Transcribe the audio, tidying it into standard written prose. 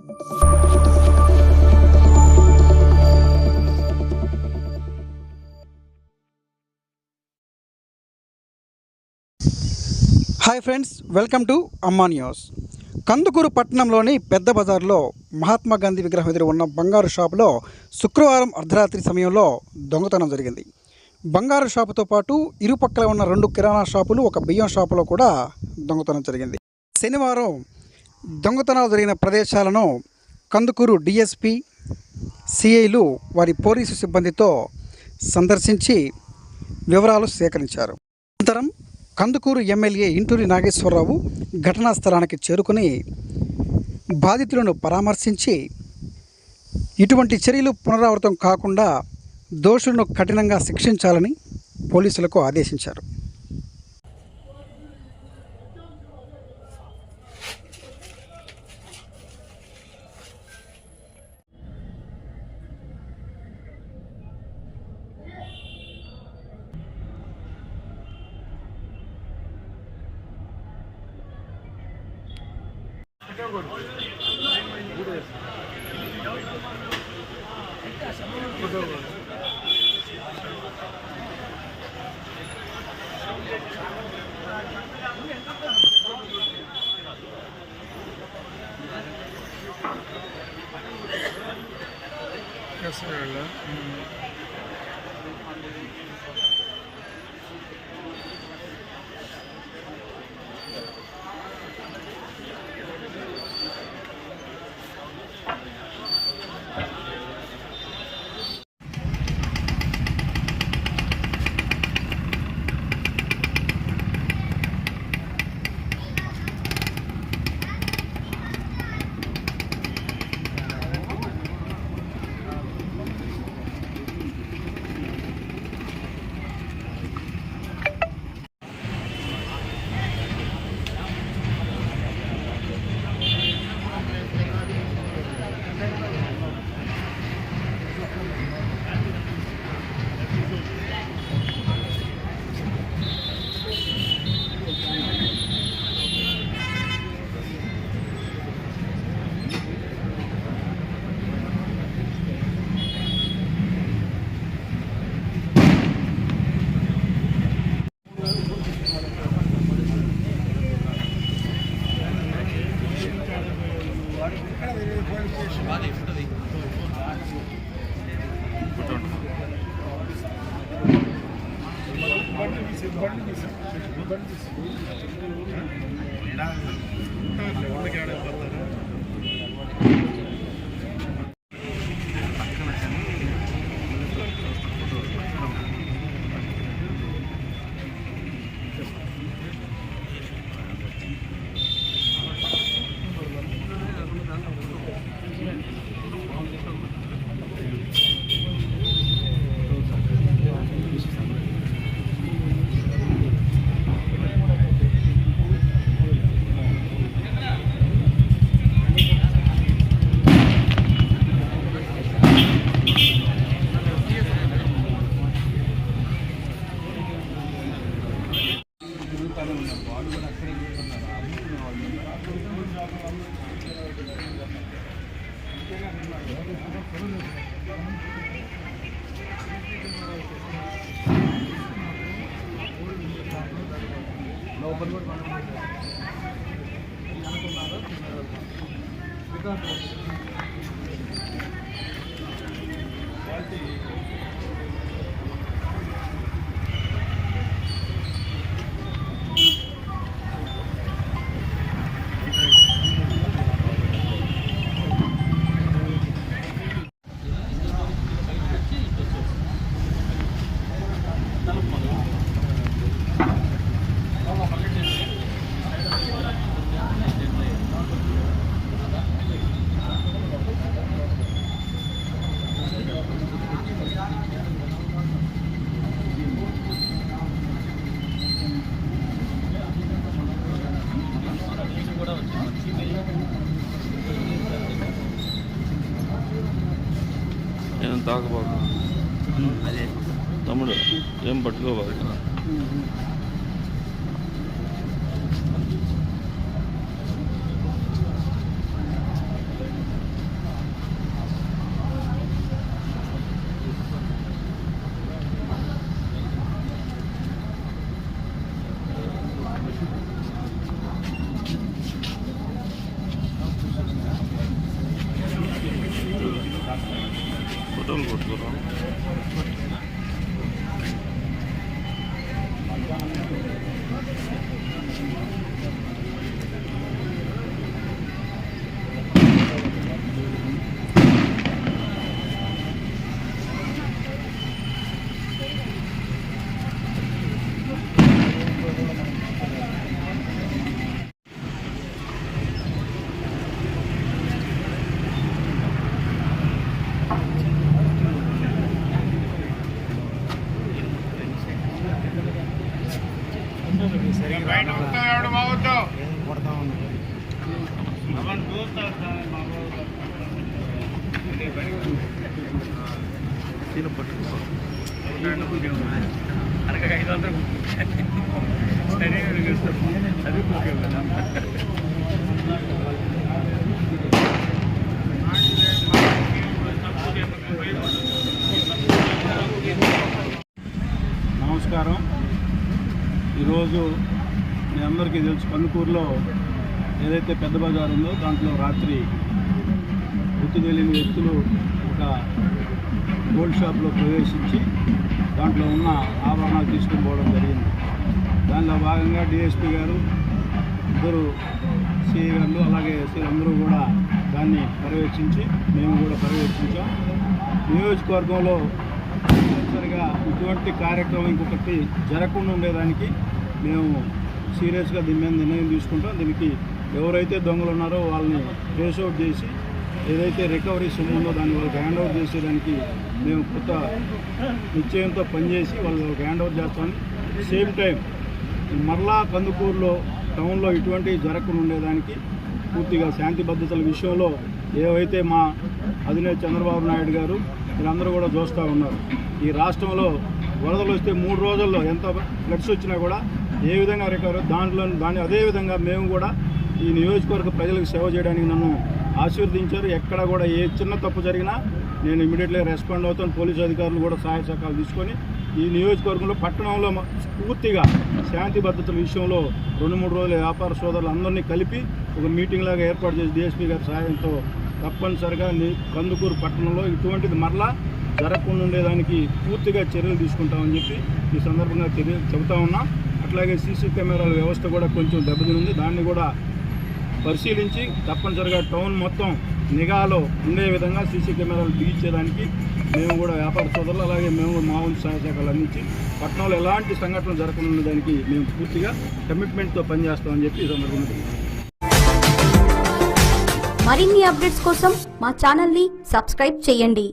Hi friends, welcome to అమ్మా news. Kandukur పట్టణంలోని పెద్ద బజార్లో మహాత్మా గాంధీ విగ్రహం ఎదురు ఉన్న బంగారు షాపులో శుక్రవారం అర్ధరాత్రి సమయంలో దొంగతనం జరిగింది. బంగారు షాపుతో పాటు ఇరుపక్కల ఉన్న 2 కిరాణా షాపులు, ఒక బియ్యం షాపులో కూడా దొంగతనం జరిగింది. శనివారం దొంగతనాలు జరిగిన ప్రదేశాలను కందుకూరు డిఎస్పి, సిఐలు వారి పోలీసు సిబ్బందితో సందర్శించి వివరాలు సేకరించారు. అనంతరం కందుకూరు ఎమ్మెల్యే ఇంటూరి నాగేశ్వరరావు ఘటనా స్థలానికి చేరుకుని బాధితులను పరామర్శించి ఇటువంటి చర్యలు పునరావృతం కాకుండా దోషులను కఠినంగా శిక్షించాలని పోలీసులకు ఆదేశించారు. ఏం తాగబాకు తమ్ముడు, ఏం పట్టుకోబాకు. ఫోటోలు కొట్టుకోరా. నమస్కారం. ఈరోజు మీ అందరికీ తెలుసు, కందుకూరులో ఏదైతే పెద్ద బజార్ ఉందో దాంట్లో రాత్రి గుర్తు తెలియని వ్యక్తులు ఒక గోల్డ్ షాప్లో ప్రవేశించి దాంట్లో ఉన్న ఆభరణాలు తీసుకుని పోవడం జరిగింది. దానిలో భాగంగా డిఎస్పీ గారు, ఇద్దరు సిఐ గారు, అలాగే ఎస్ఐ అందరూ కూడా దాన్ని పర్యవేక్షించి మేము కూడా పర్యవేక్షించాం. నియోజకవర్గంలో తప్పనిసరిగా ఇటువంటి కార్యక్రమం ఇంకొకటి జరగకుండా ఉండేదానికి మేము సీరియస్గా దీని మీద నిర్ణయం తీసుకుంటాం. దీనికి ఎవరైతే దొంగలు ఉన్నారో వాళ్ళని ట్రేస్ అవుట్ చేసి ఏదైతే రికవరీ సొమ్ము ఉందో దాన్ని వాళ్ళకి హ్యాండ్ ఓవర్ చేసేదానికి మేము కొత్త నిశ్చయంతో పనిచేసి వాళ్ళకి హ్యాండ్ ఓవర్ చేస్తామని. సేమ్ టైం మరలా కందుకూరులో టౌన్లో ఇటువంటి జరగకుండా ఉండేదానికి పూర్తిగా శాంతి భద్రతల విషయంలో ఏవైతే మా అధినేత చంద్రబాబు నాయుడు గారు వీళ్ళందరూ కూడా చూస్తూ ఉన్నారు. ఈ రాష్ట్రంలో వరదలు వస్తే 3 రోజుల్లో ఎంత ఫ్లడ్స్ వచ్చినా కూడా ఏ విధంగా రికవరీ దాన్ని అదేవిధంగా మేము కూడా ఈ నియోజకవర్గ ప్రజలకు సేవ చేయడానికి నన్ను ఆశీర్వదించారు. ఎక్కడ కూడా ఏ చిన్న తప్పు జరిగినా నేను ఇమీడియట్గా రెస్పాండ్ అవుతాను. పోలీసు అధికారులు కూడా సహాయ సహకారాలు తీసుకొని ఈ నియోజకవర్గంలో పట్టణంలో పూర్తిగా శాంతి భద్రతల విషయంలో 2-3 రోజుల వ్యాపార సోదరులు అందరినీ కలిపి ఒక మీటింగ్ లాగా ఏర్పాటు చేసి డిఎస్పీ గారి సహాయంతో తప్పనిసరిగా కందుకూరు పట్టణంలో ఇటువంటిది మరలా జరగకుండా ఉండేదానికి పూర్తిగా చర్యలు తీసుకుంటామని చెప్పి ఈ సందర్భంగా చెబుతా ఉన్నాం. అట్లాగే సీసీ కెమెరాల వ్యవస్థ కూడా కొంచెం దెబ్బతినుంది. దాన్ని కూడా పరిశీలించి తప్పనిసరిగా టౌన్ మొత్తం నిఘాలో ఉండే విధంగా సీసీ కెమెరాలు బిగించేదానికి మేము కూడా వ్యాపార సోదరులు అలాగే మేము మా వంతు సహాయ సహకారాలు అందించి పట్టణంలో ఎలాంటి సంఘటనలు జరగకుండా ఉండేదానికి మేము పూర్తిగా కమిట్మెంట్తో పనిచేస్తామని చెప్పి ఈ సందర్భంగా మరిన్ని అప్డేట్స్ కోసం మా ఛానల్ని సబ్స్క్రైబ్ చేయండి.